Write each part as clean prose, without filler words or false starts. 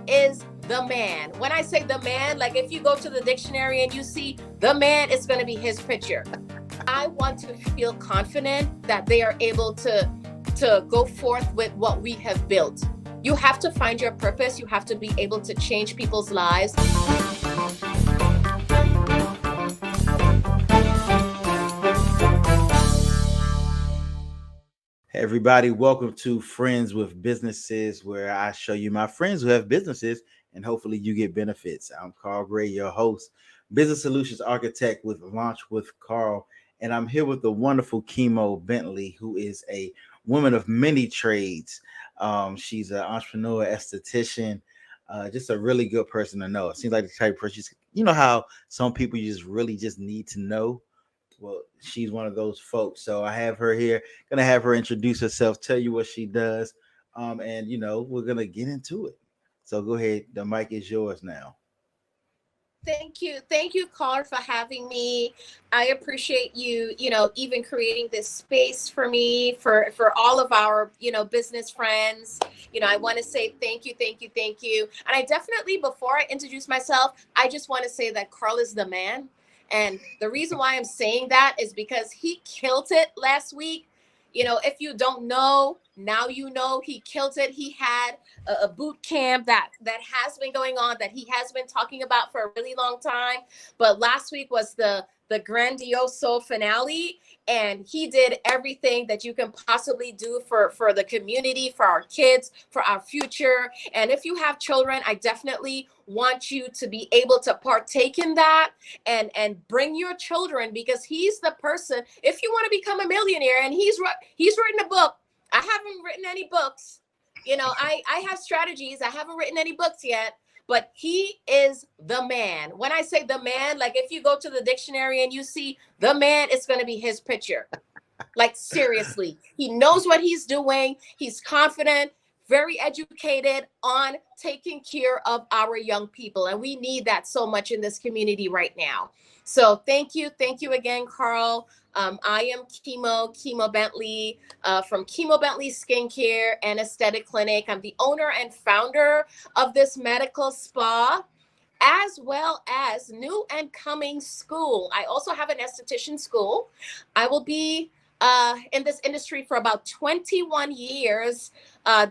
is the man. When I say the man, like if you go to the dictionary and you see the man, it's going to be his picture. I want to feel confident that they are able to go forth with what we have built. You have to find your purpose. You have to be able to change people's lives. Hey everybody, welcome to Friends with Businesses, where I show you my friends who have businesses and hopefully you get benefits. I'm Carl Gray, your host, business solutions architect with Launch with Carl, and I'm here with the wonderful Kimo Bentley, who is a woman of many trades. She's an entrepreneur, esthetician, just a really good person to know. It seems like the type of person, you know how some people you just really just need to know. Well, she's one of those folks. So I have her here. Gonna have her introduce herself, tell you what she does, and we're gonna get into it. So go ahead. The mic is yours now. Thank you, Carl, for having me. I appreciate you, even creating this space for me, for all of our, business friends. I want to say thank you. And I definitely, before I introduce myself, I just want to say that Carl is the man. And the reason why I'm saying that is because he killed it last week. If you don't know, now you know he killed it. He had a boot camp that has been going on, that he has been talking about for a really long time. But last week was the grandioso finale, and he did everything that you can possibly do for the community, for our kids, for our future. And if you have children, I definitely want you to be able to partake in that and bring your children, because he's the person. If you want to become a millionaire, and he's written a book. I haven't written any books. I have strategies. I haven't written any books yet, but he is the man. When I say the man, like if you go to the dictionary and you see the man, it's going to be his picture. Like seriously, he knows what he's doing. He's confident, very educated on taking care of our young people. And we need that so much in this community right now. So thank you. Thank you again, Carl. I am Kimo Bentley from Kimo Bentley Skincare and Aesthetic Clinic. I'm the owner and founder of this medical spa, as well as new and coming school. I also have an esthetician school. I will be in this industry for about 21 years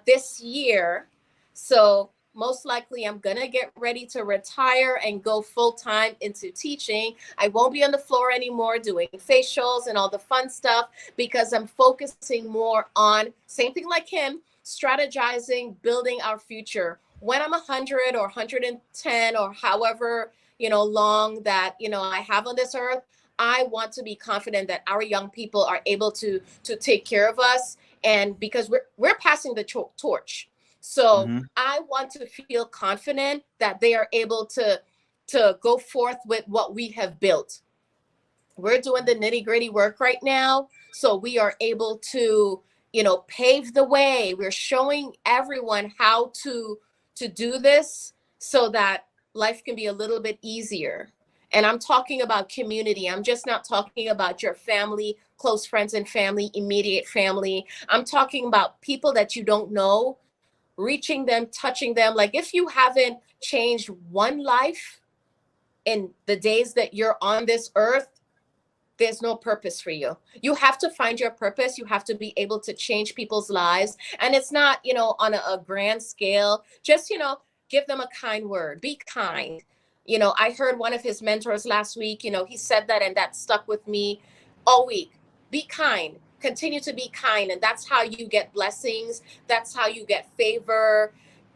this year. So most likely I'm going to get ready to retire and go full time into teaching. I won't be on the floor anymore doing facials and all the fun stuff, because I'm focusing more on, same thing like him, strategizing, building our future. When I'm 100 or 110 or however, long that, I have on this earth, I want to be confident that our young people are able to take care of us, and because we're passing the torch. So Mm-hmm. I want to feel confident that they are able to go forth with what we have built. We're doing the nitty-gritty work right now, so we are able to, pave the way. We're showing everyone how to do this so that life can be a little bit easier. And I'm talking about community. I'm just not talking about your family, close friends and family, immediate family. I'm talking about people that you don't know, reaching them, touching them. Like if you haven't changed one life in the days that you're on this earth, there's no purpose for you. You have to find your purpose. You have to be able to change people's lives. And it's not, on a grand scale. Just, give them a kind word. Be kind. I heard one of his mentors last week, he said that, and that stuck with me all week. Be kind. Continue to be kind. And that's how you get blessings. That's how you get favor.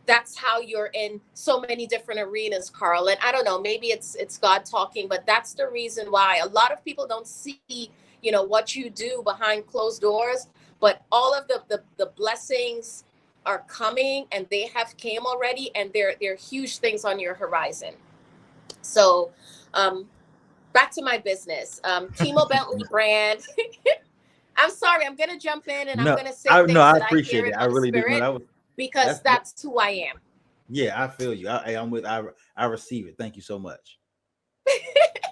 That's how you're in so many different arenas, Carl. And I don't know, maybe it's God talking, but that's the reason why a lot of people don't see, what you do behind closed doors. But all of the blessings are coming, and they have came already, and they're huge things on your horizon. So back to my business. Kimo Bentley brand. I'm sorry, I'm gonna jump in and I'm No, gonna say things I that I hear appreciate it. in I my really do. No, spirit, because that that's who I am. yeah, I feel you. I'm with. I receive it. Thank you so much.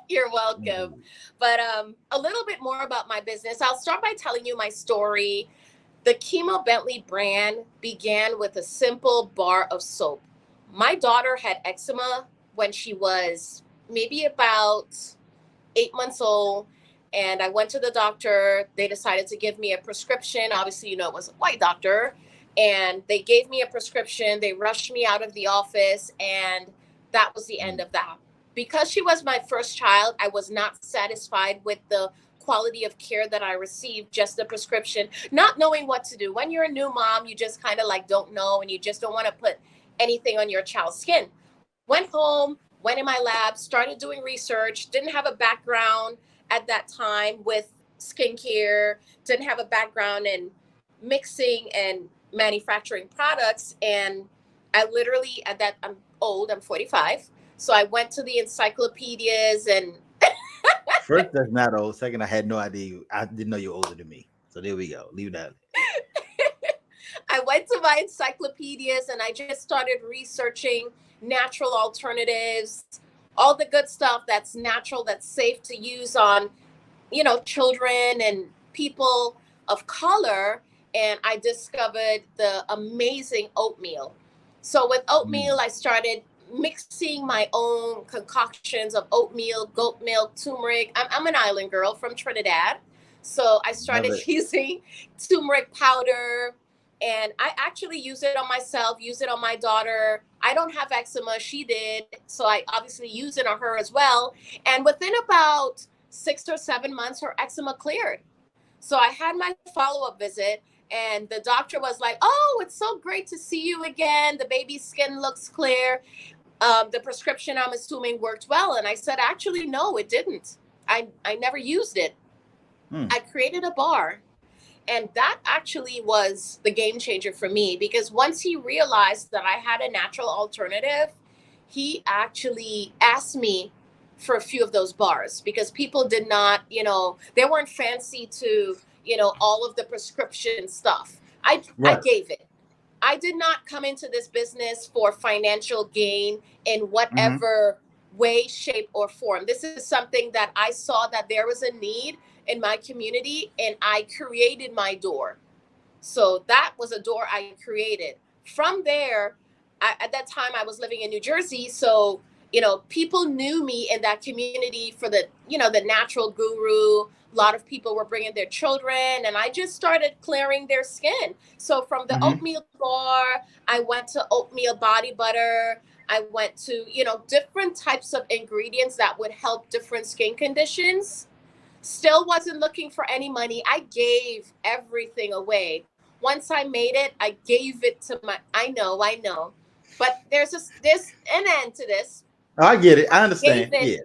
You're welcome. Mhm. But a little bit more about my business. I'll start by telling you my story. The Kimo Bentley brand began with a simple bar of soap. My daughter had eczema when she was maybe about 8 months old. And I went to the doctor. They decided to give me a prescription. Obviously, it was a white doctor. And they gave me a prescription. They rushed me out of the office. And that was the end of that. Because she was my first child, I was not satisfied with the quality of care that I received, just the prescription, not knowing what to do. When you're a new mom, you just kind of like don't know, and you just don't want to put anything on your child's skin. Went home, went in my lab, started doing research, didn't have a background at that time with skincare, didn't have a background in mixing and manufacturing products. And I literally, at that, I'm old, I'm 45. So I went to the encyclopedias and First, that's not old. Second, I had no idea. I didn't know you were older than me. So there we go. Leave that. I went to my encyclopedias and I just started researching natural alternatives, all the good stuff that's natural, that's safe to use on, children and people of color. And I discovered the amazing oatmeal. So with oatmeal, Mm, I started mixing my own concoctions of oatmeal, goat milk, turmeric. I'm an island girl from Trinidad. So I love started it. using turmeric powder, and I actually use it on myself, use it on my daughter. I don't have eczema, she did. So I obviously use it on her as well. And within about 6 or 7 months, her eczema cleared. So I had my follow-up visit, and the doctor was like, "Oh, it's so great to see you again. The baby's skin looks clear. The prescription, I'm assuming, worked well." And I said, "Actually, no, it didn't. I never used it. Mm, I created a bar." And that actually was the game changer for me, because once he realized that I had a natural alternative, he actually asked me for a few of those bars, because people did not, they weren't fancy to, all of the prescription stuff. I right. gave it. I did not come into this business for financial gain in Hmm. whatever way, shape, or form. This is something that I saw that there was a need in my community, and I created my door. So that was a door I created. From there, at that time, I was living in New Jersey. So, people knew me in that community for the natural guru. A lot of people were bringing their children, and I just started clearing their skin. So from the Hmm. oatmeal bar, I went to oatmeal body butter. I went to, different types of ingredients that would help different skin conditions. Still wasn't looking for any money. I gave everything away. Once I made it, I gave it to I know. But there's an end to this. I get it. I I gave understand. it Yeah.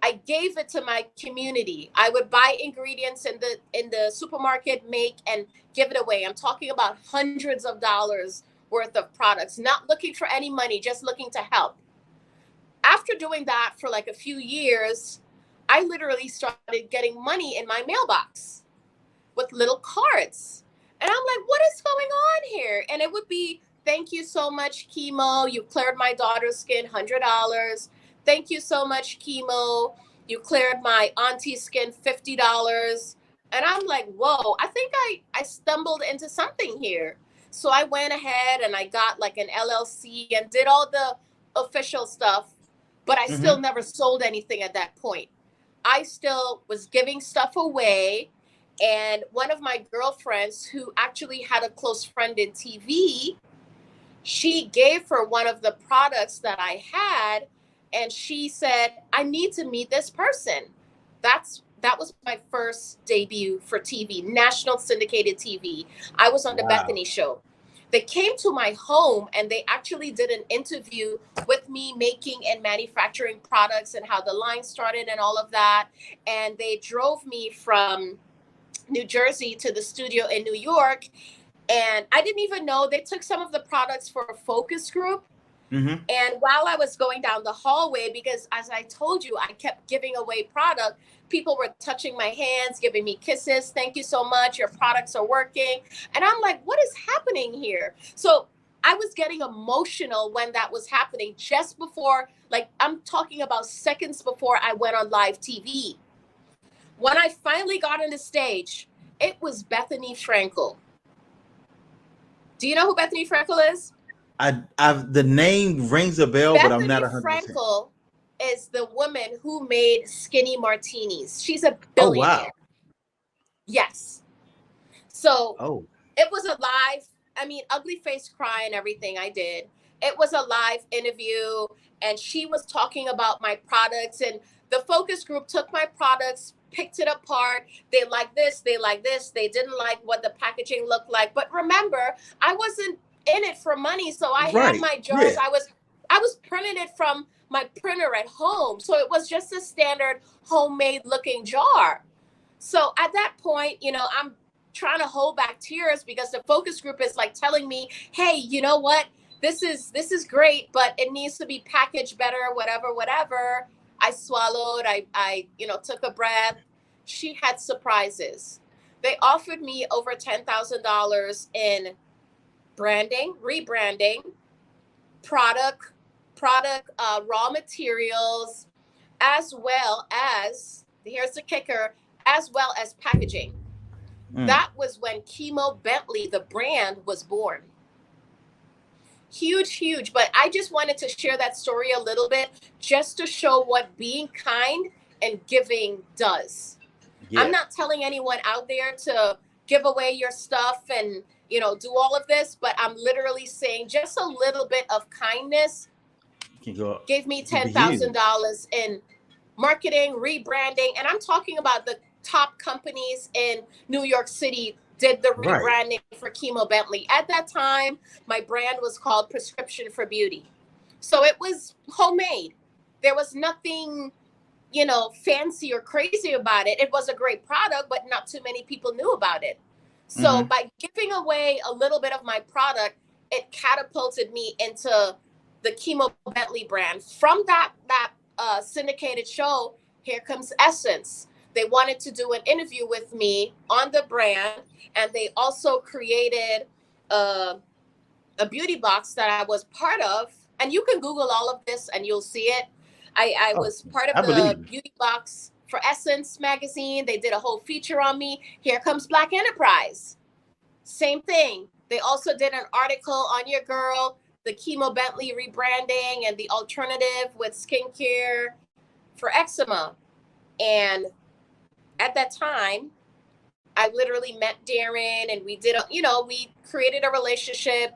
I gave it to my community. I would buy ingredients in the supermarket, make and give it away. I'm talking about hundreds of dollars worth of products, not looking for any money, just looking to help. After doing that for like a few years, I literally started getting money in my mailbox with little cards. And I'm like, what is going on here? And it would be, "Thank you so much, Kimo. You cleared my daughter's skin, $100. Thank you so much, Kimo. You cleared my auntie's skin, $50." And I'm like, whoa, I think I stumbled into something here. So I went ahead and I got like an LLC and did all the official stuff, but I Hmm. still never sold anything at that point. I still was giving stuff away. And one of my girlfriends, who actually had a close friend in TV, she gave her one of the products that I had. And she said, "I need to meet this person." That was my first debut for TV, national syndicated TV. I was on the Wow. Bethany show. They came to my home and they actually did an interview with me making and manufacturing products and how the line started and all of that. And they drove me from New Jersey to the studio in New York. And I didn't even know they took some of the products for a focus group. Hmm. And while I was going down the hallway, because as I told you, I kept giving away product, people were touching my hands, giving me kisses. "Thank you so much. Your products are working." And I'm like, what is happening here? So I was getting emotional when that was happening, just before, like, I'm talking about seconds before I went on live TV. When I finally got on the stage, it was Bethany Frankel. Do you know who Bethany Frankel is? I've the name rings a bell, but I'm not Bethany 100%. Frankel is the woman who made skinny martinis. She's a Oh wow. billionaire. Yes. So Oh it was a live, I mean, ugly face cry and everything I did. It was a live interview, and she was talking about my products, and the focus group took my products, picked it apart. They like this, they like this, they didn't like what the packaging looked like. But remember, I wasn't in it for money, so I had right. my jars. Yeah. I was printing it from my printer at home. So it was just a standard homemade looking jar. So at that point, I'm trying to hold back tears because the focus group is like telling me, hey, you know what, this is great, but it needs to be packaged better, whatever. I swallowed. I took a breath. She had surprises. They offered me over $10,000 in branding, rebranding, product raw materials, as well as, here's the kicker, as well as packaging. Mm. That was when Kimo Bentley, the brand, was born. Huge. But I just wanted to share that story a little bit just to show what being kind and giving does. I'm Yeah. not telling anyone out there to give away your stuff and, do all of this, but I'm literally saying just a little bit of kindness Can go. gave me It can be huge. $10,000 in marketing, rebranding. And I'm talking about the top companies in New York City did the Right. rebranding for Kimo Bentley. At that time, my brand was called Prescription for Beauty. So it was homemade. There was nothing, fancy or crazy about it. It was a great product, but not too many people knew about it. So Hmm. by giving away a little bit of my product, it catapulted me into the Kimo Bentley brand. From that syndicated show, Here Comes Essence. They wanted to do an interview with me on the brand, and they also created a, a beauty box that I was part of. And you can Google all of this and you'll see it. I Oh, was part of I believe the you. beauty box for Essence magazine. They did a whole feature on me. Here Comes Black Enterprise. Same thing. They also did an article on your girl, the Kimo Bentley rebranding and the alternative with skincare for eczema. And at that time, I literally met Darren, and we created a relationship,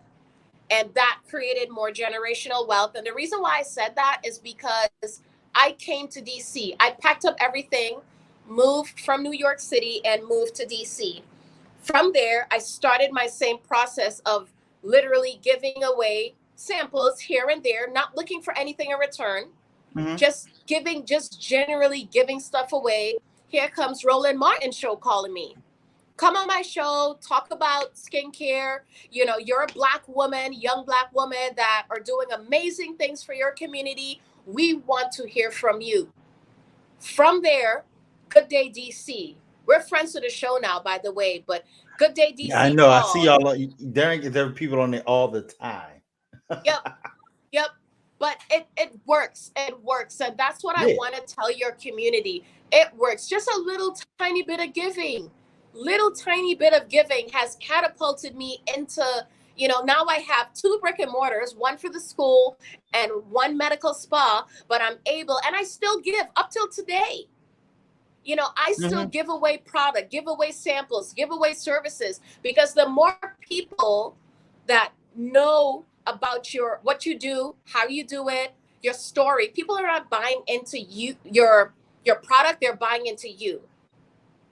and that created more generational wealth. And the reason why I said that is because I came to DC. I packed up everything, moved from New York City, and moved to DC. From there, I started my same process of literally giving away samples here and there, not looking for anything in return, Hmm. just generally giving stuff away. Here comes Roland Martin show calling me. Come on my show, talk about skincare. You're a black woman, young black woman that are doing amazing things for your community. We want to hear from you. From there, Good Day DC. We're friends to the show now, by the way, but Good Day Yeah, I DC know. I see called. y'all. There are people on there all the time. Yep, yep. But it works. It works. And that's what I Yeah. want to tell your community. It works. Just a little tiny bit of giving. Little tiny bit of giving has catapulted me into, now I have two brick and mortars, one for the school and one medical spa, but I'm able, and I still give up till today. I still Hmm. give away product, give away samples, give away services, because the more people that know about what you do, how you do it, your story, people are not buying into your product, they're buying into you.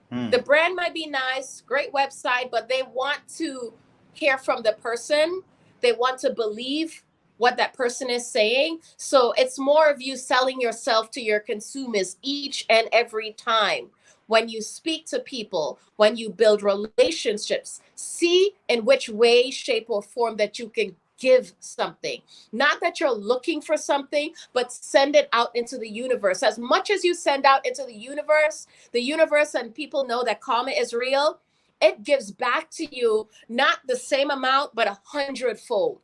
The Mm. brand might be nice, great website, but they want to hear from the person. They want to believe what that person is saying. So it's more of you selling yourself to your consumers each and every time. When you speak to people, when you build relationships, see in which way, shape, or form that you can give something. Not that you're looking for something, but send it out into the universe. As much as you send out into the universe and people know that karma is real, it gives back to you not the same amount, but 100-fold.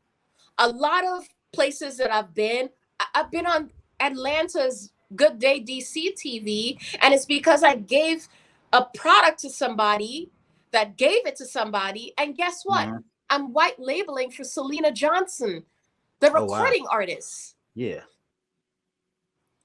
A lot of places that I've been on Atlanta's Good Day DC TV, and it's because I gave a product to somebody that gave it to somebody, and guess what? Mhm. I'm white labeling for Selena Johnson the Oh wow. recording artists. Yeah.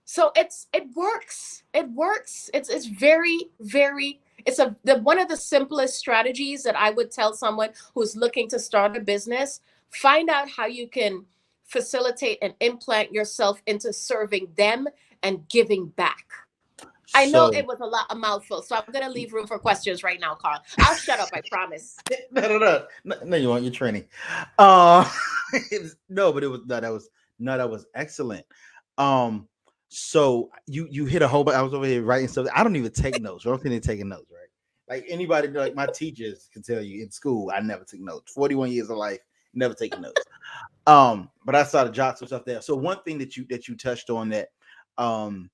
So it works. It works. It's very, very, it's one of the simplest strategies that I would tell someone who's looking to start a business. Find out how you can facilitate and implant yourself into serving them and giving back. I know it So was a mouthful, so I'm gonna leave room for questions right now, Carl. I'll shut up, I promise. no, you want your training. Uh, no, but it was no, that was no, that was excellent. Um, so you hit a whole bunch. I was over here writing stuff. I don't even take notes. I don't think they're taking notes, right? Like anybody, like my teachers can tell you in school, I never took notes. 41 years of life, never taking notes. But I started jotting some stuff there. So one thing that you touched on um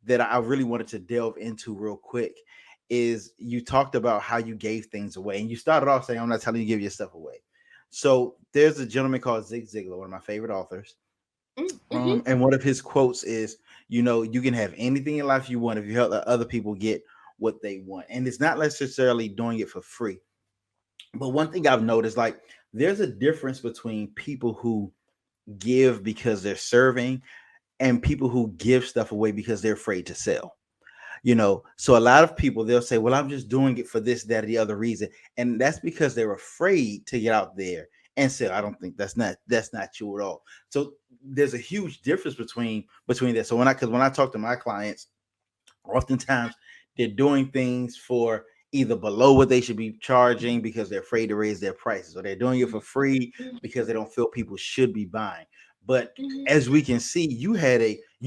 that I really wanted to delve into real quick is you talked about how you gave things away. And you started off saying, I'm not telling you to give your stuff away. So there's a gentleman called Zig Ziglar, one of my favorite authors. Mm-hmm. And one of his quotes is, you can have anything in life you want if you help other people get what they want. And it's not necessarily doing it for free. But one thing I've noticed, like, there's a difference between people who give because they're serving and people who give stuff away because they're afraid to sell. So a lot of people, they'll say, well, I'm just doing it for this, that, or the other reason. And that's because they're afraid to get out there and sell. I don't think that's not true at all. So there's a huge difference between that. So when I talk to my clients, oftentimes they're doing things for either below what they should be charging because they're afraid to raise their prices, or they're doing it for free because they don't feel people should be buying. But Mm-hmm. as we can see, you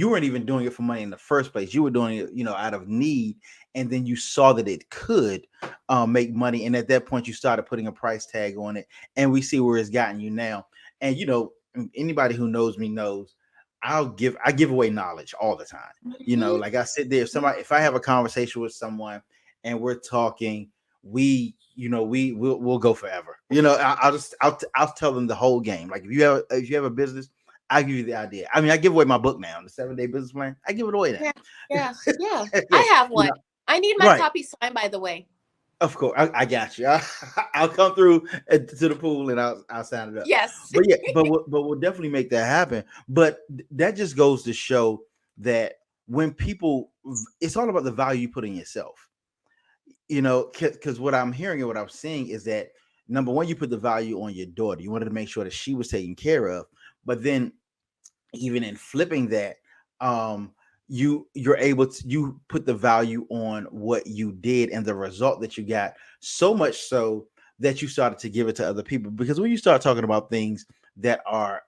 weren't even doing it for money in the first place. You were doing it, out of need, and then you saw that it could make money, and at that point, you started putting a price tag on it, and we see where it's gotten you now. And anybody who knows me knows I give away knowledge all the time. Mm-hmm. Like I sit there, if I have a conversation with someone and we're talking, we'll go forever. I'll tell them the whole game. Like if you have a business, I give you the idea. I mean, I give away my book now, the 7-day business plan. I give it away Yeah, now. yeah, yeah. Yeah, I have one. I need my right. copy signed, by the way. Of course, I got you. I'll come through to the pool and I'll sign it up. Yes. But yeah, but we'll definitely make that happen. But that just goes to show that when people, it's all about the value you put in yourself. Because what I'm hearing and what I'm seeing is that, number one, you put the value on your daughter. You wanted to make sure that she was taken care of. But then, even in flipping that, um you're able to, you put the value on what you did and the result that you got, so much so that you started to give it to other people. Because when you start talking about things that are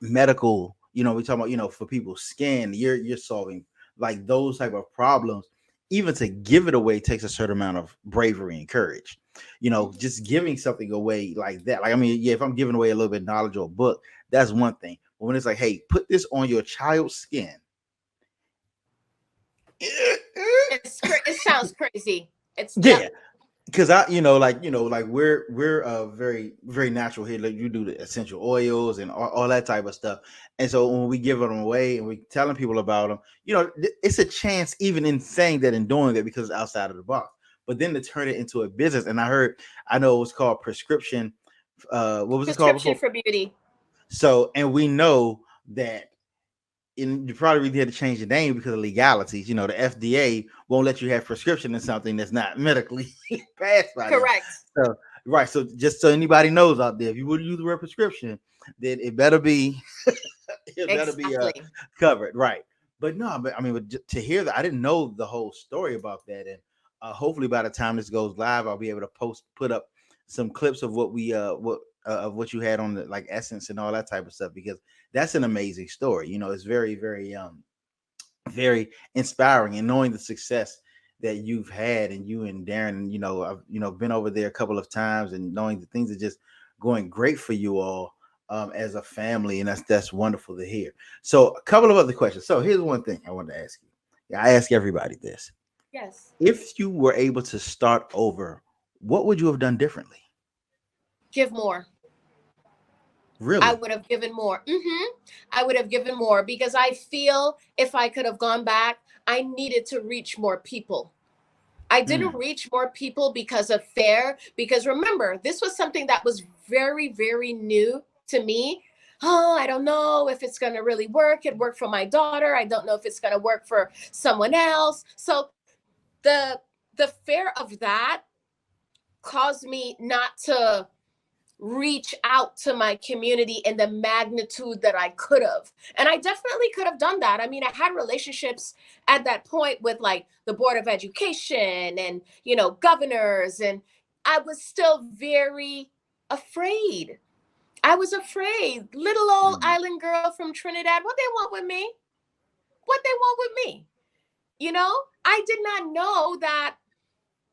medical, we talk about, for people's skin, you're solving like those type of problems. Even to give it away takes a certain amount of bravery and courage. Just giving something away like that, like, I mean, yeah, if I'm giving away a little bit of knowledge or a book, that's one thing. But when it's like, hey, put this on your child's skin. It sounds crazy. It's Yeah, because like we're very very natural here. Like, you do the essential oils and all that type of stuff. And so when we give them away and we telling people about them, it's a chance, even in saying that and doing it, because it's outside of the box. But then to turn it into a business, and I know it was called prescription. What was it called prescription before? for beauty. So, and we know that, and you probably really had to change the name because of legalities. The FDA won't let you have prescription in something that's not medically passed by them. Correct. So, right. So, just so anybody knows out there, if you would use the word prescription, then it better be Exactly. covered, right? But no, but I mean, to hear that, I didn't know the whole story about that, and hopefully by the time this goes live, I'll be able to put up some clips of what you had on the, like, essence and all that type of stuff, because that's an amazing story. It's very very very inspiring, and knowing the success that you've had, and you and Darren, I've been over there a couple of times, and knowing that things are just going great for you all as a family, and that's wonderful to hear. So a couple of other questions. So here's one thing I wanted to ask you. Yeah, I ask everybody this. Yes. If you were able to start over, what would you have done differently? Give more. I Really? would have given more. I would have given more because I feel if I could have gone back, I needed to reach more people. I didn't Mm, reach more people because of fear. Because remember, this was something that was very, very new to me. oh, I don't know if it's going to really work. It worked for my daughter. I don't know if it's going to work for someone else. So the fear of that caused me not to reach out to my community in the magnitude that I could have. And I definitely could have done that. I mean, I had relationships at that point with like the Board of Education and, governors, and I was still very afraid. I was afraid. Little old Mm. island girl from Trinidad, what they want with me? What they want with me? I did not know that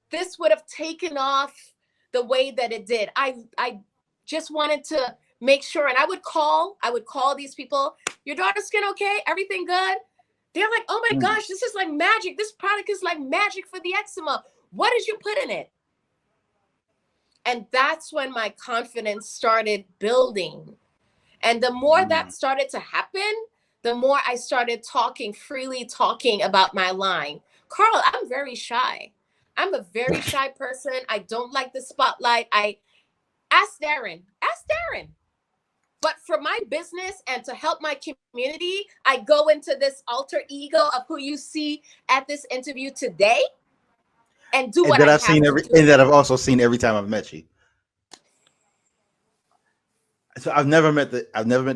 this would have taken off the way that it did. I just wanted to make sure, and I would call these people. Your daughter's skin okay? Everything good? They're like, oh my Mm. gosh, this is like magic. This product is like magic for the eczema. What did you put in it? And that's when my confidence started building. And the more Mm. that started to happen, the more I started freely talking about my line. Carl, I'm very shy. I'm a very shy person. I don't like the spotlight. Ask Darren. Ask Darren. But for my business and to help my community, I go into this alter ego of who you see at this interview today and do And what that I I've have seen to every, do. and that I've also seen every time I've met you. So I've never met the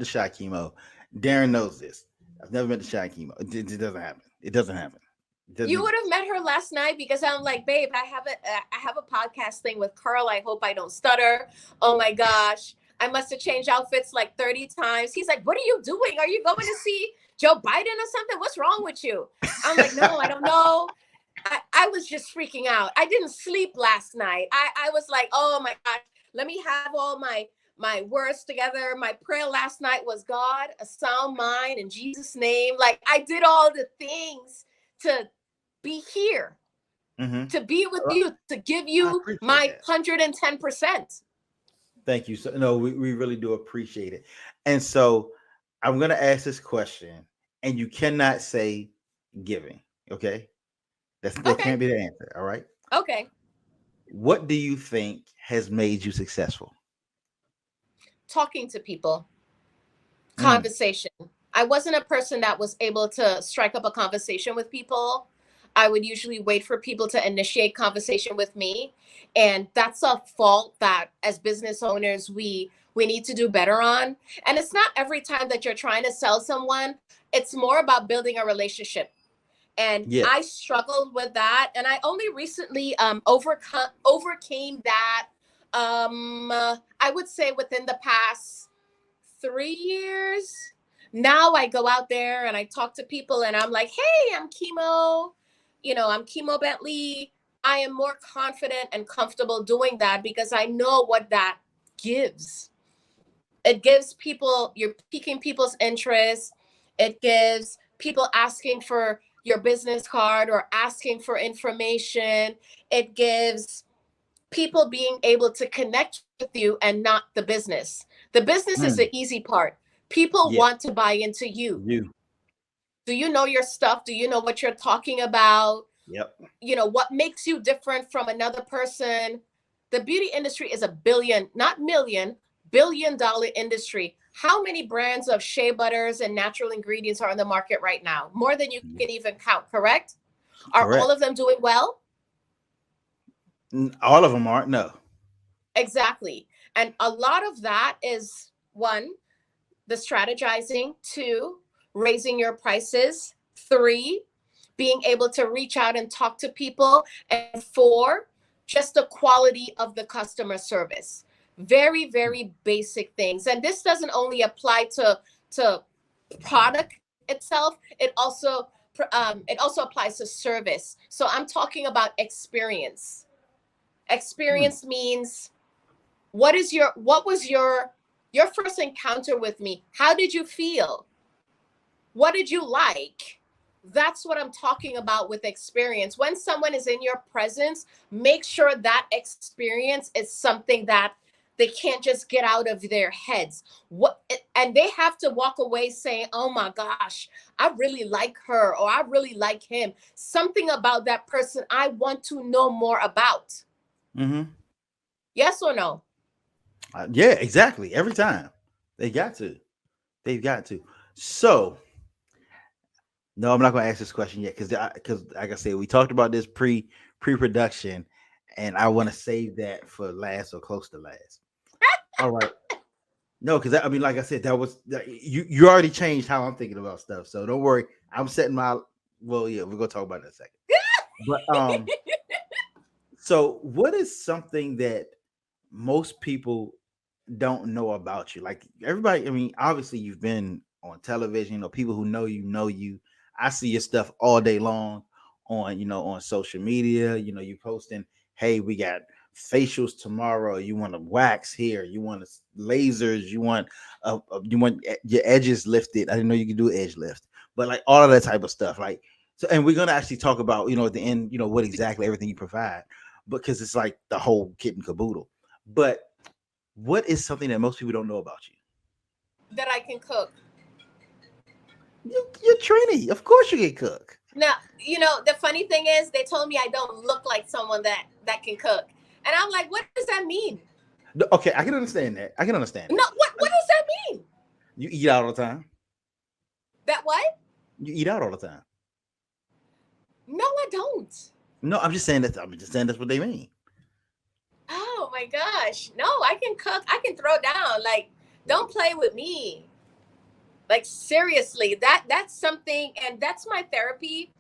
shy chemo. Darren knows this. I've never met the shy chemo. It doesn't happen. It doesn't happen. It doesn't You would have exist. met her last night because I'm like, babe, I have a podcast thing with Carl. I hope I don't stutter. Oh my gosh, I must have changed outfits like 30 times. He's like, what are you doing? Are you going to see Joe Biden or something? What's wrong with you? I'm like, no, I don't know. I was just freaking out. I didn't sleep last night. I was like, oh my gosh, let me have all my words together. My prayer last night was, God, a sound mind in Jesus' name. Like I did all the things to be here, Hmm. to be with you, to give I you appreciate my that. 110%. Thank you. So no, we really do appreciate it. And so I'm gonna ask this question, and you cannot say giving. Okay, that Okay. can't be the answer. All right. Okay. What do you think has made you successful? Talking to people, Mm. conversation. I wasn't a person that was able to strike up a conversation with people. I would usually wait for people to initiate conversation with me. And that's a fault that as business owners we need to do better on. And it's not every time that you're trying to sell someone, it's more about building a relationship. And Yeah. I struggled with that, and I only recently overcame that. I would say within the past 3 years. Now I go out there and I talk to people, and I'm like, hey, I'm Kimo. I'm Kimo Bentley. I am more confident and comfortable doing that because I know what that gives. It gives people, you're piquing people's interest. It gives people asking for your business card or asking for information. It gives people being able to connect with you and not the business. The business is Mm. the easy part. People Yeah. want to buy into you. You. Do you know your stuff? Do you know what you're talking about? Yep. What makes you different from another person? The beauty industry is a billion, not million, $1 billion industry. How many brands of shea butters and natural ingredients are on the market right now? More than you can even count, correct? Are all Correct. of them doing well? All of them aren't. No. Exactly. And a lot of that is one, the strategizing, two, raising your prices, three, being able to reach out and talk to people, and four, just the quality of the customer service. Very, very basic things. And this doesn't only apply to product itself, it also applies to service. So I'm talking about experience. Mm. Experience means what was your first encounter with me? How did you feel? What did you like? That's what I'm talking about with experience. When someone is in your presence, make sure that experience is something that they can't just get out of their heads. And they have to walk away saying, "Oh my gosh, I really like her," or "I really like him." Something about that person I want to know more about. Hmm. Yes or no? Yeah. Exactly. Every time they got to. They've got to. So, no, I'm not going to ask this question yet because like I said, we talked about this pre-production, and I want to save that for last or close to last. All right. No, because I mean, like I said, you already changed how I'm thinking about stuff. So don't worry. I'm setting my well, yeah, we're gonna talk about that in a second. But so what is something that most people don't know about you? Like everybody, I mean, obviously you've been on television, people who know you. I see your stuff all day long on, on social media. You posting, hey, we got facials tomorrow. You want to wax here, you want lasers, you want your edges lifted. I didn't know you could do edge lift, but like all of that type of stuff. Like so, and we're gonna actually talk about, at the end, what exactly everything you provide, because it's like the whole kit and caboodle. But what is something that most people don't know about you? That I can cook. You're Trini. Of course you can cook. Now, the funny thing is they told me I don't look like someone that can cook. And I'm like, what does that mean? Okay, I can understand that. I can understand No, that. what does that mean? You eat out all the time. That what? You eat out all the time. No, I don't. No, I'm just saying that. I'm just saying that's what they mean. Oh my gosh. No, I can cook. I can throw down. Like, don't play with me. Like seriously, that's something, and that's my therapy.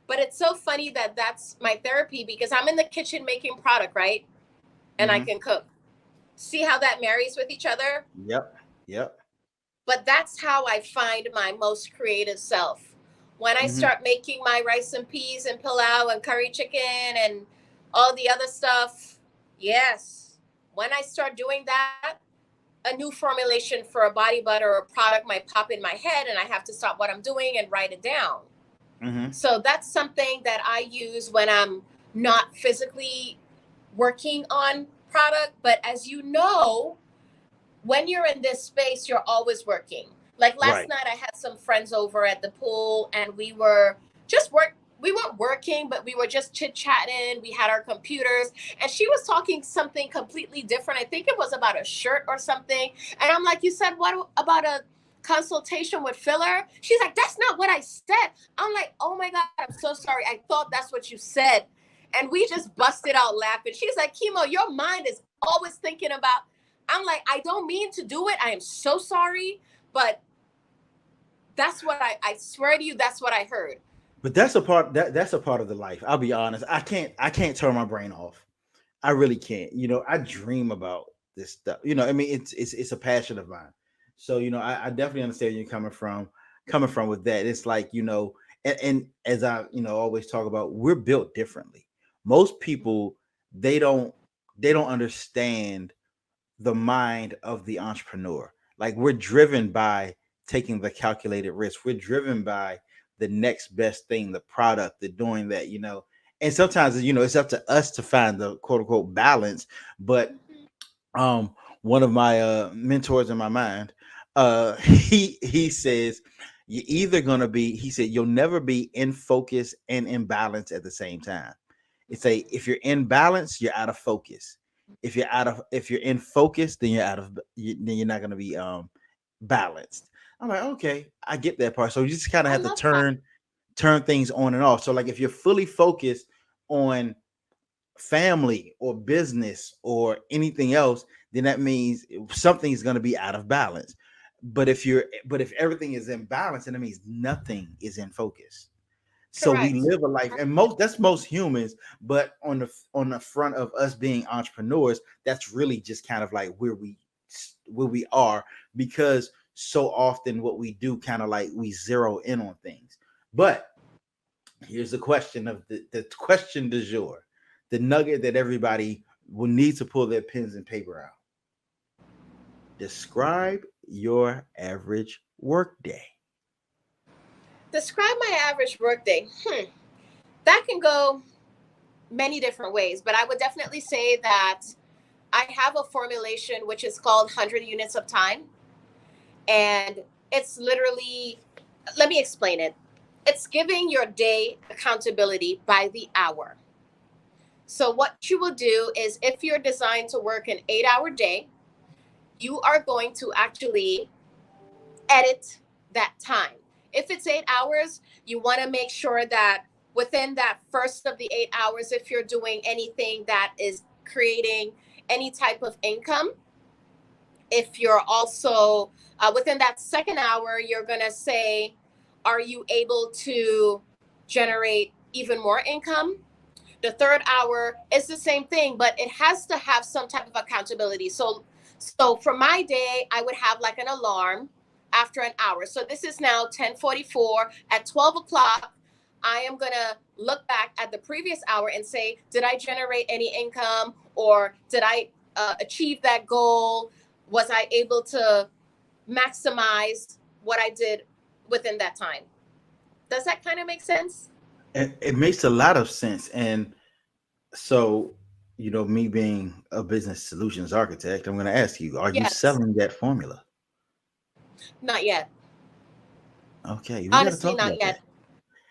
But it's so funny that that's my therapy because I'm in the kitchen making product, right? And I Mm-hmm. can cook. See how that marries with each other? Yep. Yep. But that's how I find my most creative self. When I Mm-hmm. start making my rice and peas and pilau and curry chicken and all the other stuff, yes. When I start doing that, a new formulation for a body butter or product might pop in my head and I have to stop what I'm doing and write it down. Mm-hmm. So that's something that I use when I'm not physically working on product. But as you know, when you're in this space, you're always working. Like last Right. night, I had some friends over at the pool, and we were just work. We weren't working, but we were just chit chatting. We had our computers, and she was talking something completely different. I think it was about a shirt or something. And I'm like, "You said what about a consultation with filler?" She's like, "That's not what I said." I'm like, "Oh my god, I'm so sorry. I thought that's what you said." And we just busted out laughing. She's like, "Kimo, your mind is always thinking about." I'm like, I don't mean to do it. I am so sorry, but that's what I swear to you, that's what I heard. But that's a part of the life. I'll be honest. I can't turn my brain off. I really can't. I dream about this stuff. I mean, it's a passion of mine. So, I definitely understand where you're coming from with that. It's like, and as I, always talk about, we're built differently. Most people, they don't they don't understand the mind of the entrepreneur. Like we're driven by taking the calculated risk. We're driven by the next best thing, the product, the doing that, And sometimes, it's up to us to find the quote unquote balance. But um one of my mentors in my mind, he says you're either gonna be, he said, you'll never be in focus and in balance at the same time. It's a if you're in balance, you're out of focus. If you're in focus, then then you're not gonna be balanced. I'm like, okay, I get that part. So you just kind of I have to love that. turn things on and off. So like if you're fully focused on family or business or anything else, then that means something's going to be out of balance. But if everything is in balance, then it means nothing is in focus. So we Correct. live a life, and most humans, but on the front of us being entrepreneurs, that's really just kind of like where we are, because so often what we do kind of like we zero in on things. But here's the question of the question du jour, the nugget that everybody will need to pull their pens and paper out. Describe your average workday. Describe my average workday. That can go many different ways, but I would definitely say that I have a formulation which is called 100 units of time. And it's literally, let me explain it. It's giving your day accountability by the hour. So, what you will do is if you're designed to work an 8-hour day, you are going to actually edit that time. If it's 8 hours, you want to make sure that within that first of the 8 hours, if you're doing anything that is creating any type of income, if you're also within that second hour, you're going to say, are you able to generate even more income? The third hour is the same thing, but it has to have some type of accountability. So for my day, I would have like an alarm after an hour. So this is now 10:44. At 12 o'clock, I am going to look back at the previous hour and say, did I generate any income, or did I achieve that goal? Was I able to maximize what I did within that time? Does that kind of make sense? It makes a lot of sense. And so, me being a business solutions architect, I'm going to ask you, are you Yes. selling that formula? Not yet. Okay, we got to Honestly, talk not about that. yet.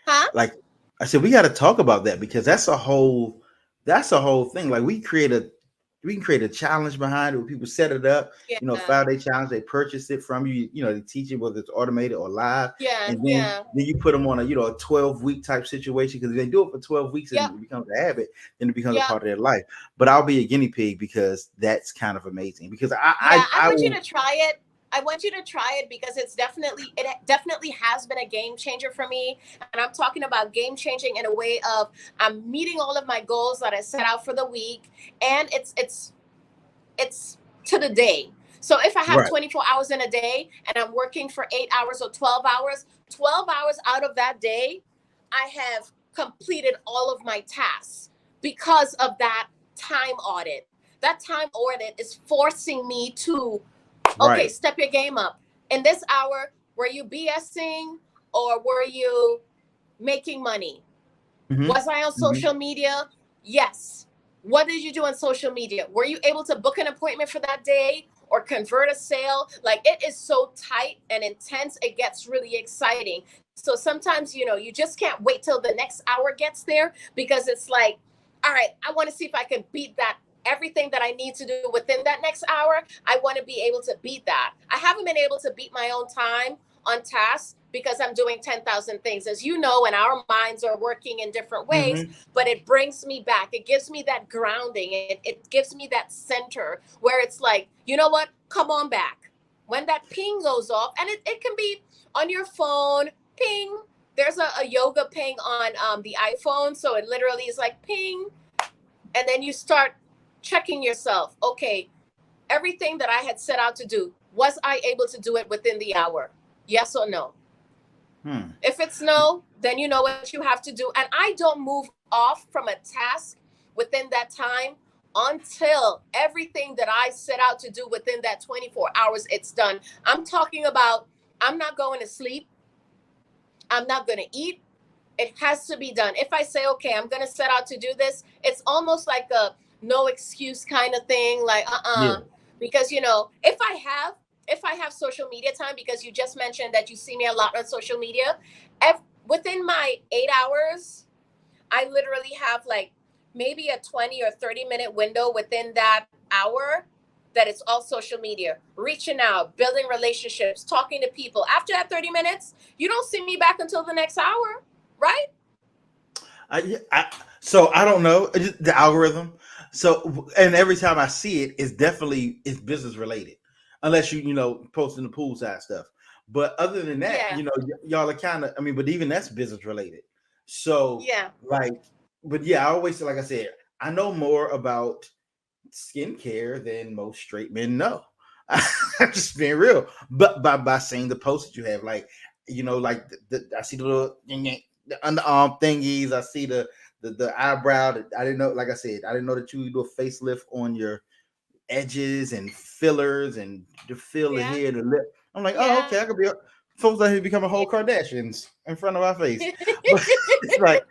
Huh? Like I said, we got to talk about that because that's a whole thing. Like we can create a challenge behind it where people set it up, Yeah. 5-day challenge, they purchase it from you, they teach it whether it's automated or live, Yeah. and then Yeah. then you put them on a 12-week type situation, because if they do it for 12 weeks and Yep. it becomes a habit, then it becomes a Yep. part of their life. But I'll be a guinea pig because that's kind of amazing, because Yeah. I I want you will. to try it. I want you to try it because it definitely has been a game changer for me. And I'm talking about game changing in a way of I'm meeting all of my goals that I set out for the week, and it's to the day. So if I have Right. 24 hours in a day and I'm working for 8 hours or 12 hours, 12 hours out of that day, I have completed all of my tasks because of that time audit. That time audit is forcing me to, okay, Right. step your game up. In this hour, were you BSing or were you making money? Hmm. Was I on Hmm. social media? Yes. What did you do on social media? Were you able to book an appointment for that day or convert a sale? Like, it is so tight and intense. It gets really exciting. So sometimes, you just can't wait till the next hour gets there, because it's like, all right, I want to see if I can beat that. Everything that I need to do within that next hour, I want to be able to beat that. I haven't been able to beat my own time on tasks because I'm doing 10,000 things, as you know, and our minds are working in different ways, Hmm. but it brings me back. It gives me that grounding. It gives me that center where it's like, you know what? Come on back. When that ping goes off, and it can be on your phone, ping. There's a yoga ping on the iPhone. So it literally is like ping. And then you start checking yourself. Okay, everything that I had set out to do, was I able to do it within the hour? Yes or no? Hmm. If it's no, then you know what you have to do. And I don't move off from a task within that time until everything that I set out to do within that 24 hours, it's done. I'm talking about, I'm not going to sleep. I'm not going to eat. It has to be done. If I say, okay, I'm going to set out to do this, it's almost like a no excuse kind of thing. Like, Yeah. because, if I have social media time, because you just mentioned that you see me a lot on social media, within my 8 hours, I literally have like maybe a 20 or 30-minute window within that hour that it's all social media, reaching out, building relationships, talking to people. After that 30 minutes, you don't see me back until the next hour, right? Yeah, so I don't know, the algorithm. So, and every time I see it, it's business related, unless posting the poolside stuff. But other than that, Yeah. y'all are kind of. I mean, but even that's business related. So, Yeah. like, but yeah, I always say, like I said, I know more about skincare than most straight men know. I'm just being real. But by seeing the posts that you have, like, like I see the little the underarm thingies. I see the eyebrow. I didn't know. Like I said, I didn't know that you do a facelift on your edges and fillers and to fill the Yeah. hair, the lip. I'm like, oh, Yeah. okay, I could be. Folks out here become a whole Kardashians in front of our face, but it's like,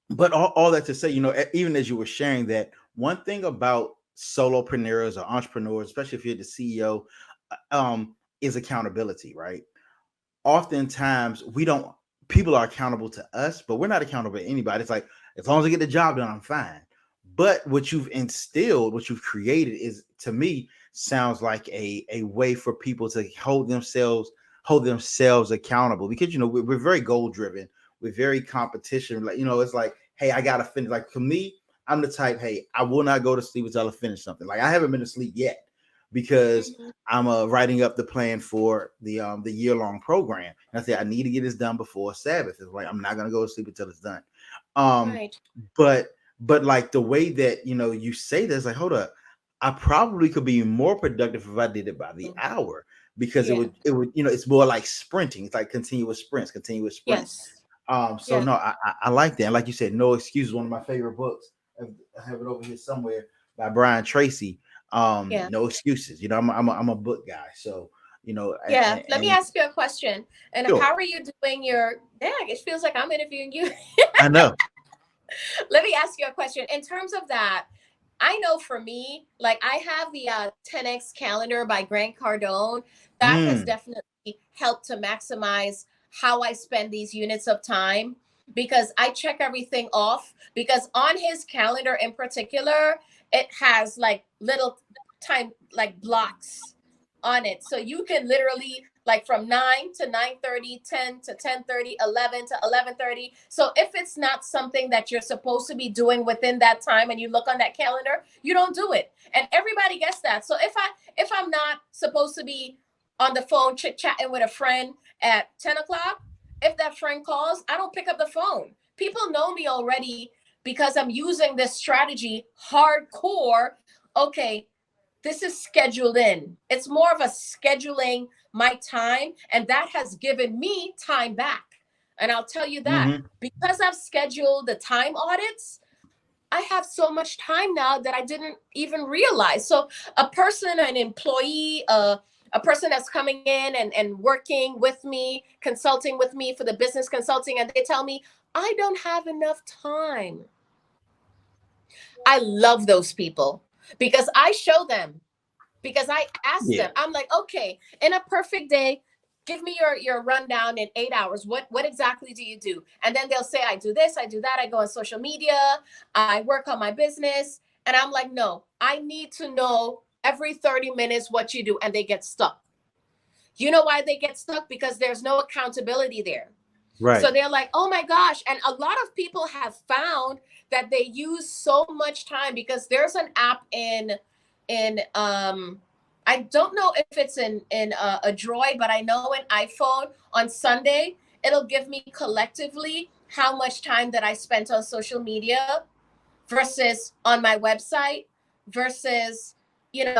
but all that to say, even as you were sharing that, one thing about solopreneurs or entrepreneurs, especially if you're the CEO, is accountability, right? Oftentimes we don't people are accountable to us, but we're not accountable to anybody. It's like, as long as I get the job done, I'm fine. But what you've instilled, what you've created is, to me, sounds like a way for people to hold themselves accountable, because we're very goal driven, we're very competition, like, it's like, hey, I gotta finish. Like, for me, I'm the type, hey, I will not go to sleep until I finish something. Like, I haven't been to sleep yet because Mhm. I'm writing up the plan for the year long program, and I said I need to get this done before Sabbath. It's like, I'm not gonna go to sleep until it's done. um Right. but like, the way that you say this, like, hold up, I probably could be more productive if I did it by the hour, because Yeah. it's more like sprinting. It's like continuous sprints. Yes. So Yeah. no, I like that. And like you said, No Excuses, one of my favorite books. I have it over here somewhere, by Brian Tracy. Yeah. No Excuses. I'm a book guy. So, Yeah. Let me and ask you a question. And sure. how are you doing your dang? It feels like I'm interviewing you. I know. Let me ask you a question. In terms of that, I know for me, like I have the 10x calendar by Grant Cardone. That has Mm, definitely helped to maximize how I spend these units of time, because I check everything off. Because on his calendar in particular, it has like little time, like blocks on it. So you can literally, like, from 9 to 9:30, 10 to 10:30, 11 to 11:30. So if it's not something that you're supposed to be doing within that time and you look on that calendar, you don't do it. And everybody gets that. So if I'm not supposed to be on the phone chit-chatting with a friend at 10 o'clock, if that friend calls, I don't pick up the phone. People know me already because I'm using this strategy hardcore. Okay, this is scheduled in. It's more of a scheduling my time, and that has given me time back. And I'll tell you that, mm-hmm. because I've scheduled the time audits, I have so much time now that I didn't even realize. So a person, an employee, a person that's coming in and working with me, consulting with me for the business consulting, and they tell me, I don't have enough time. I love those people because I show them, because I asked Yeah. them, I'm like, okay, in a perfect day, give me your rundown in 8 hours. What exactly do you do? And then they'll say, I do this, I do that, I go on social media, I work on my business. And I'm like, no, I need to know every 30 minutes what you do. And they get stuck. You know why they get stuck? Because there's no accountability there. Right. So they're like, oh my gosh. And a lot of people have found that they use so much time, because there's an app in I don't know if it's in a Droid, but I know in iPhone on Sunday, it'll give me collectively how much time that I spent on social media versus on my website versus,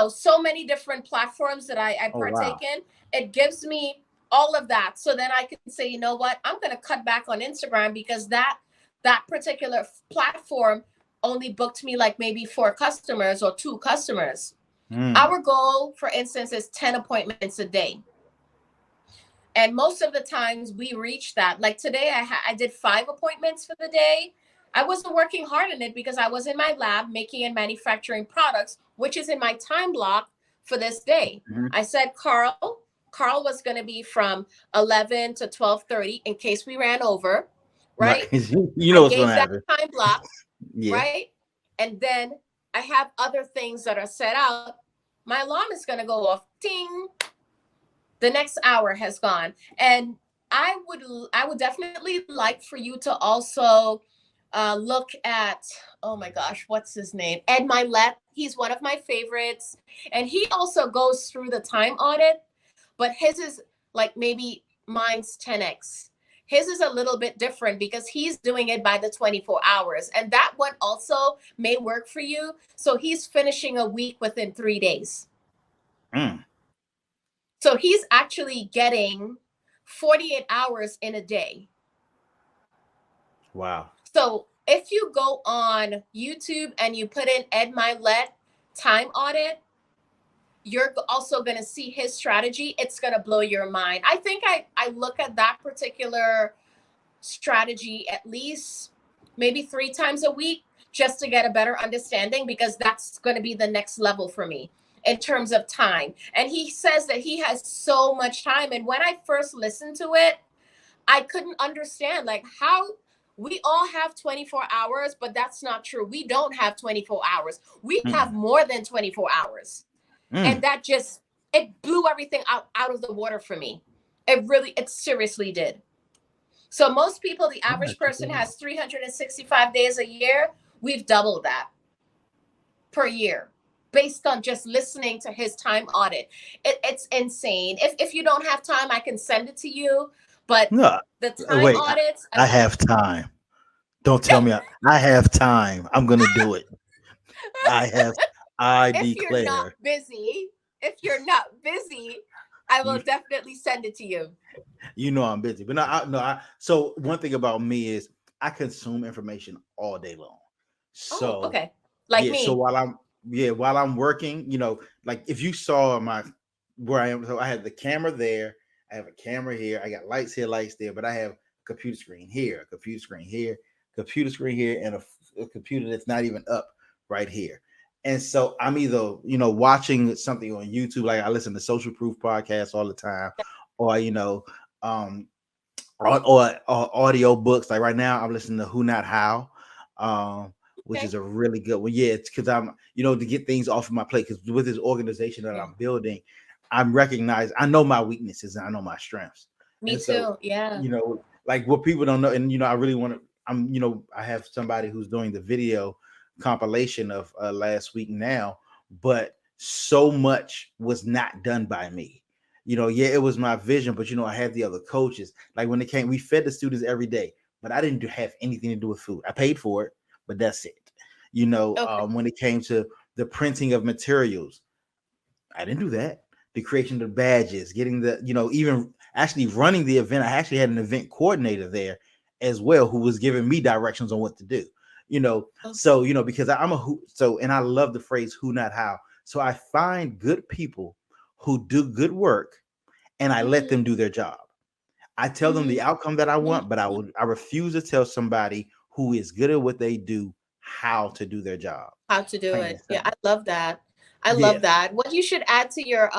so many different platforms that I Oh, partake wow. in. It gives me all of that. So then I can say, you know what, I'm going to cut back on Instagram, because that particular platform only booked me like maybe 4 customers or 2 customers. Mm. Our goal, for instance, is 10 appointments a day. And most of the times we reach that. Like today, I did 5 appointments for the day. I wasn't working hard in it because I was in my lab making and manufacturing products, which is in my time block for this day. Mhm. I said, Carl was going to be from 11 to 12:30 in case we ran over, Right. right? You I know what's gonna gave that happen. time block, Yeah. right? And then I have other things that are set out. My alarm is going to go off, ting, the next hour has gone. And I would definitely like for you to also look at, oh my gosh, what's his name, Ed Milet. He's one of my favorites, and he also goes through the time audit, but his is like maybe mine's 10x. His is a little bit different because he's doing it by the 24 hours, and that one also may work for you. So he's finishing a week within 3 days. Mm. So he's actually getting 48 hours in a day. Wow. So if you go on YouTube and you put in Ed Milet time audit, you're also going to see his strategy. It's going to blow your mind. I think I look at that particular strategy at least maybe 3 times a week, just to get a better understanding, because that's going to be the next level for me in terms of time. And he says that he has so much time. And when I first listened to it, I couldn't understand, like, how we all have 24 hours, but that's not true. We don't have 24 hours. We have Mm, more than 24 hours. And mm. that just, it blew everything out of the water for me. It seriously did. So most people, the I'm gonna average check person that has out. 365 days a year. We've doubled that per year based on just listening to his time audit. It's insane. If you don't have time, I can send it to you. But No, the time wait. audits, I I love have time. Don't tell me I have time. I'm gonna do it. I have. I if you're not declare. busy, if you're not busy, I will You definitely send it to you. you know I'm busy, but no, no. So one thing about me is I consume information all day long. Oh, So okay. Like yeah, so me. while I'm working, like if you saw my where I am, so I have the camera there, I have a camera here, I got lights here, lights there, but I have a computer screen here, a computer screen here, computer screen here, and a computer that's not even up right here. And so I'm either watching something on YouTube, like I listen to Social Proof podcasts all the time, or um or audio books. Like right now, I'm listening to Who Not How, which Okay. is a really good one. Yeah, it's because I'm to get things off of my plate. Because with this organization that Yeah. I'm building, I know my weaknesses and I know my strengths, Me and so too. Yeah. like what people don't know, and I really want to. I have somebody who's doing the video compilation of last week now, but so much was not done by me. Yeah, it was my vision, but I had the other coaches. Like when it came, we fed the students every day, but I didn't have anything to do with food. I paid for it, but that's it. Okay. When it came to the printing of materials, I didn't do that. The creation of badges, getting even actually running the event. I actually had an event coordinator there as well who was giving me directions on what to do. Okay. So because I'm a who, so and I love the phrase "who not how." So I find good people who do good work, and I let Mm, them do their job. I tell them the mm, outcome that I mm. want, but I refuse to tell somebody who is good at what they do how to do their job. How to do Plain and it. Yeah, I simple. love that. I Yeah. love that. What you should add to your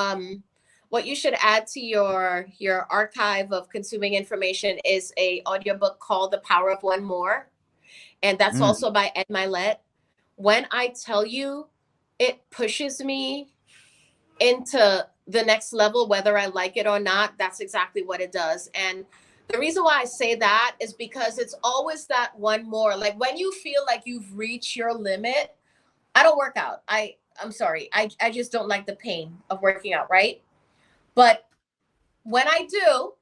archive of consuming information is a audiobook called The Power of One More. And that's Mm, also by Ed Milet. When I tell you, it pushes me into the next level, whether I like it or not. That's exactly what it does. And the reason why I say that is because it's always that one more. Like when you feel like you've reached your limit, I don't work out. I'm sorry. I just don't like the pain of working out, right? But when I do,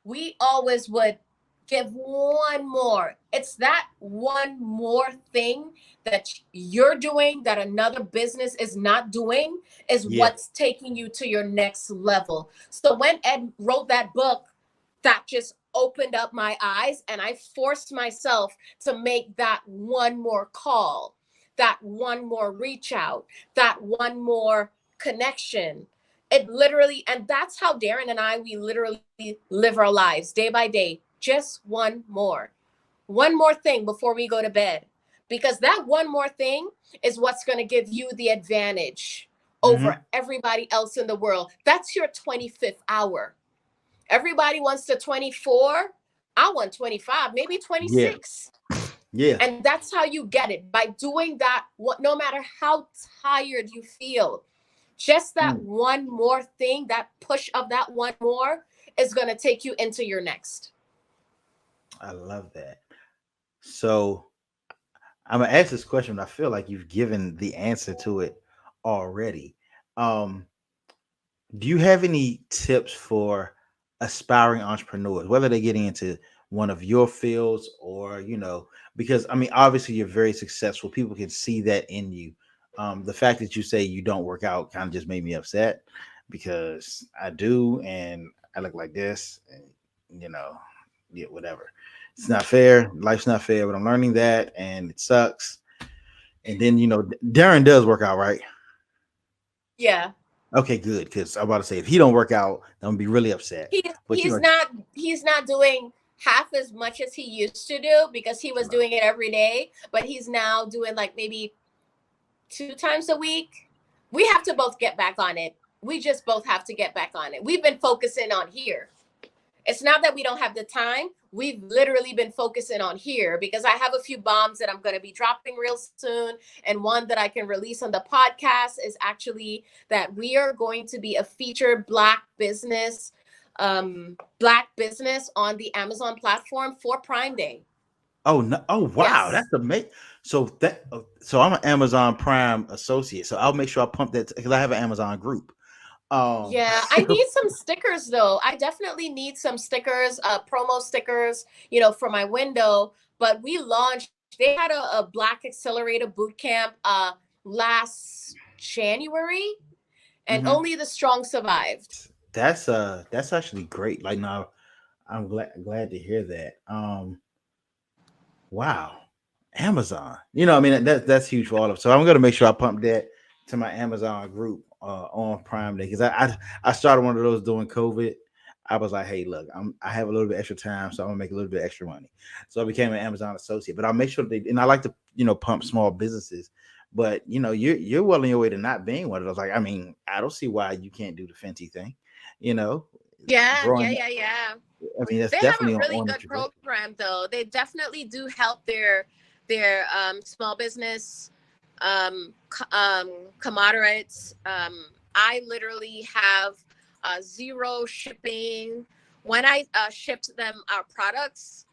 we always would give one more. It's that one more thing that you're doing that another business is not doing is yeah. what's taking you to your next level. So when Ed wrote that book, that just opened up my eyes and I forced myself to make that one more call, that one more reach out, that one more connection. It literally, and that's how Darren and I, we literally live our lives day by day. Just one more thing before we go to bed. Because that one more thing is what's going to give you the advantage over Hmm. everybody else in the world. That's your 25th hour. Everybody wants the 24. I want 25, maybe Yeah. 26. Yeah. And that's how you get it by doing that. What, no matter how tired you feel, just that Mm, one more thing, that push of that one more is going to take you into your next. I love that. So I'm gonna ask this question, but I feel like you've given the answer to it already. Um, do you have any tips for aspiring entrepreneurs, whether they're getting into one of your fields or, because I mean, obviously you're very successful. People can see that in you. The fact that you say you don't work out kind of just made me upset because I do, and I look like this, and you know, yeah, whatever. It's not fair. Life's not fair, but I'm learning that, and it sucks. And then Darren does work out, right? Yeah. Okay, good. Because I'm about to say if he don't work out, I'm gonna be really upset. He, But he's not doing half as much as he used to do because he was doing it every day, but he's now doing like maybe 2 times a week. We have to both get back on it. We just both have to get back on it. We've been focusing on here. It's not that we don't have the time. We've literally been focusing on here because I have a few bombs that I'm going to be dropping real soon. And one that I can release on the podcast is actually that we are going to be a featured black business on the Amazon platform for Prime Day. Oh no! Oh wow, Yes. that's amazing. So I'm an Amazon Prime associate, so I'll make sure I pump that because I have an Amazon group. Yeah, I need some stickers though. I definitely need some stickers, promo stickers, for my window. But we launched, they had a Black Accelerator boot camp last January, and Mhm. only the strong survived. That's actually great. Like now, I'm glad to hear that. Wow, Amazon. I mean that's huge for all of us. So I'm gonna make sure I pump that to my Amazon group on Prime Day because I started one of those during COVID. I was like, hey, look, I have a little bit extra time, so I'm gonna make a little bit extra money. So I became an Amazon associate. But I'll make sure and I like to pump small businesses. But you're well on your way to not being one of those. Like, I mean, I don't see why you can't do the Fenty thing. You know, Yeah, yeah, growing. yeah, yeah. I mean, that's They have definitely a really on the good trajectory. program though. They definitely do help their small business commoderates. I literally have zero shipping. When I shipped them our products,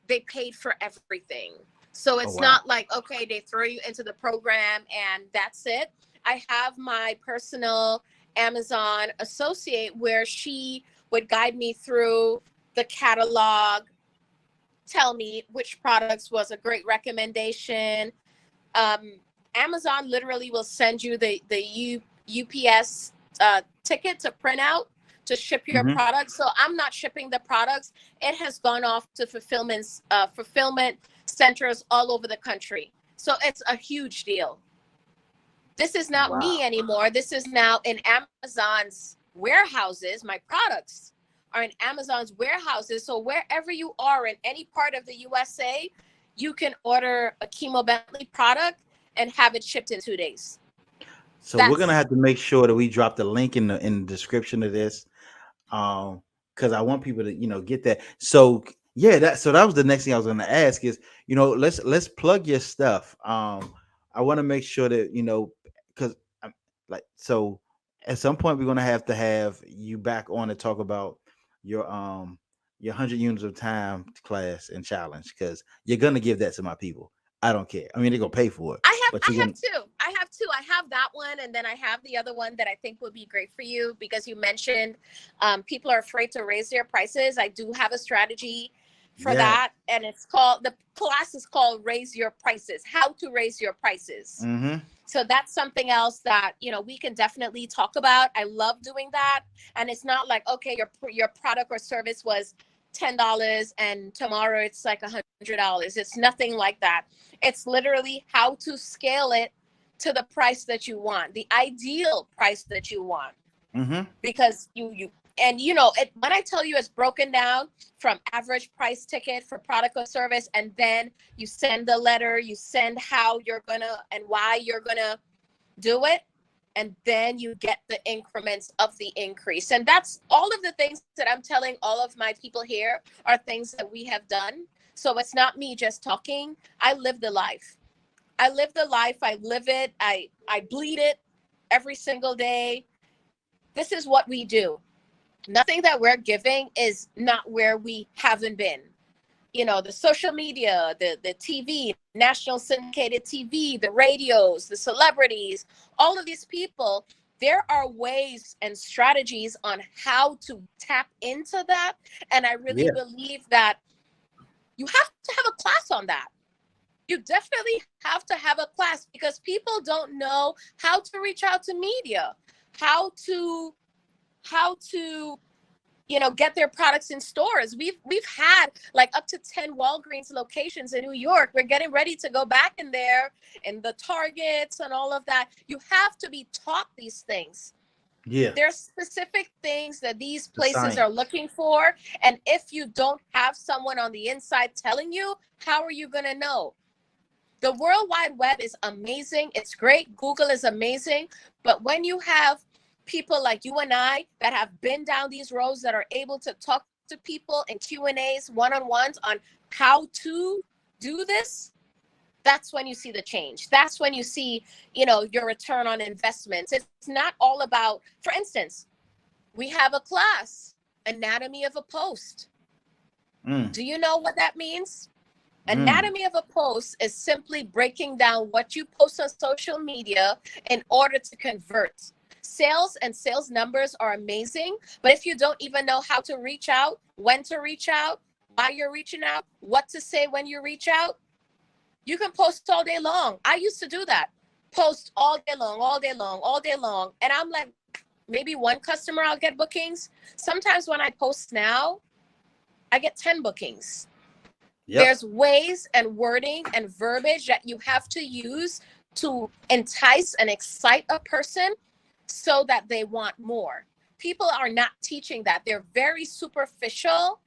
they paid for everything. So Oh it's wow. not like, okay, they throw you into the program and that's it. I have my personal Amazon associate where she would guide me through the catalog, tell me which products was a great recommendation. Um, Amazon literally will send you the UPS ticket to print out to ship your Hmm. products. So I'm not shipping the products. It has gone off to fulfillment centers all over the country. So it's a huge deal. This is not Wow. me anymore. This is now in Amazon's warehouses. My products are in Amazon's warehouses. So wherever you are in any part of the USA, you can order a Kimo Bentley product and have it shipped in 2 days. So we're gonna That's have to make sure that we drop the link in the description of this, um, because I want people to get that. So yeah, that was the next thing I was gonna ask is let's plug your stuff. I want to make sure that because like so at some point we're gonna have to have you back on to talk about your um your 100 units of time class and challenge because you're gonna give that to my people. I don't care. I mean they're gonna pay for it, I have but I you're have gonna. two. I have two. I have that one, and then I have the other one that I think would be great for you because you mentioned people are afraid to raise their prices. I do have a strategy for Yeah. that, and the class is called "Raise Your Prices: How to Raise Your Prices." Mm-hmm. So that's something else that we can definitely talk about. I love doing that, and it's not like, okay, your product or service was $10 and tomorrow it's like $100. It's nothing like that. It's literally how to scale it to the price that you want, the ideal price that you want, Mm-hmm. because when I tell you it's broken down from average price ticket for product or service, and then you send the letter, you send how you're gonna and why you're gonna do it, and then you get the increments of the increase. And that's all of the things that I'm telling all of my people here are things that we have done. So it's not me just talking. I live the life. I live the life. I live it. I bleed it every single day. This is what we do. Nothing that we're giving is not where we haven't been. The social media, the TV, national syndicated TV, the radios, the celebrities, all of these people, there are ways and strategies on how to tap into that. And I really Yeah. believe that you have to have a class on that. You definitely have to have a class because people don't know how to reach out to media, how to how to get their products in stores. We've had like up to 10 Walgreens locations in New York. We're getting ready to go back in there, and the Targets and all of that. You have to be taught these things. Yeah. There's specific things that these The places are science. looking for, and if you don't have someone on the inside telling you, how are you going to know? The World Wide Web is amazing. It's great. Google is amazing. But when you have people like you and I that have been down these roads that are able to talk to people in Q&As, one-on-ones on how to do this, that's when you see the change. That's when you see, your return on investments. It's not all about, for instance, we have a class, anatomy of a post. Do you know what that means? Anatomy of a post is simply breaking down what you post on social media in order to convert. Sales and sales numbers are amazing, but if you don't even know how to reach out, when to reach out, why you're reaching out, what to say when you reach out, you can post all day long. I used to do that. Post all day long, all day long, all day long. And I'm like, maybe one customer I'll get bookings. Sometimes when I post now, I get 10 bookings. Yep. There's ways and wording and verbiage that you have to use to entice and excite a person so that they want more. People are not teaching that. They're very superficial,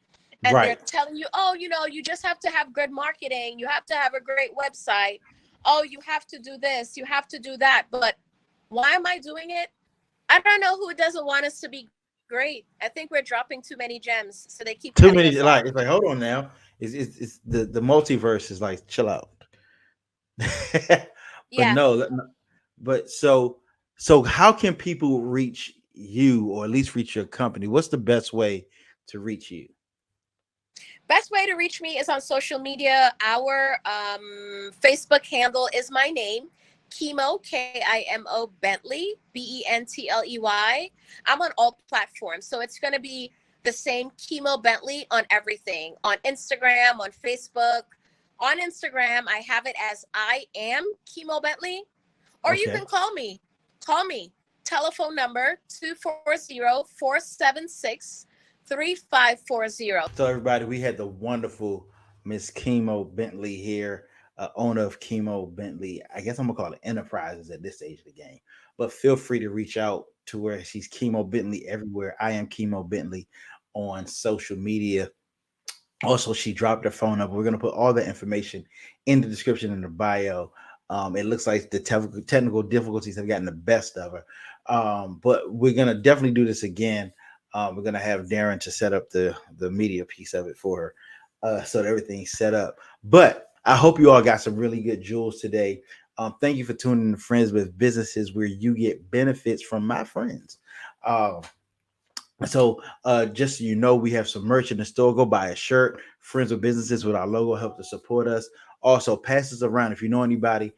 and they're telling you, oh, you just have to have good marketing. You have to have a great website. Oh, you have to do this. You have to do that. But why am I doing it? I don't know who doesn't want us to be great. I think we're dropping too many gems, so they keep too many. Like, it's like, hold on now. It's the multiverse is like, chill out. But yeah. But so how can people reach you, or at least reach your company? What's the best way to reach you? Best way to reach me is on social media. Our Facebook handle is my name, Kimo, Kimo Bentley, Bentley. I'm on all platforms. So it's going to be the same Kimo Bentley on everything, on Instagram, on Facebook. On Instagram, I have it as I am Kimo Bentley, or you can call me. Telephone number 240-476-3540. So everybody, we had the wonderful Miss Kimo Bentley here, owner of Kimo Bentley. I guess I'm gonna call it Enterprises at this stage of the game. But feel free to reach out to where she's Kimo Bentley everywhere. I am Kimo Bentley on social media. Also, she dropped her phone number. We're gonna put all the information in the description in the bio. It looks like the technical difficulties have gotten the best of her. But we're gonna definitely do this again. We're gonna have Darren to set up the media piece of it for her, so that everything's set up. But I hope you all got some really good jewels today. Thank you for tuning in to Friends with Businesses, where you get benefits from my friends. So just so you know, we have some merch in the store. Go buy a shirt, Friends with Businesses with our logo, help to support us. Also, pass this around. If you know anybody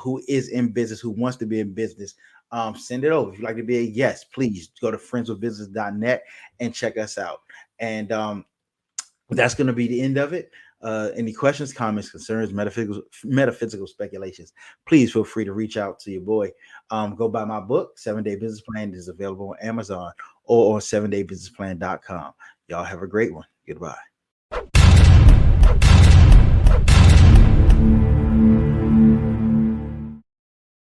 who is in business, who wants to be in business, send it over. If you'd like to be a guest, please go to friendswithbusiness.net and check us out. And that's going to be the end of it. Any questions, comments, concerns, metaphysical speculations, please feel free to reach out to your boy. Go buy my book, 7-Day Business Plan. It is available on Amazon or on 7daybusinessplan.com. Y'all have a great one. Goodbye.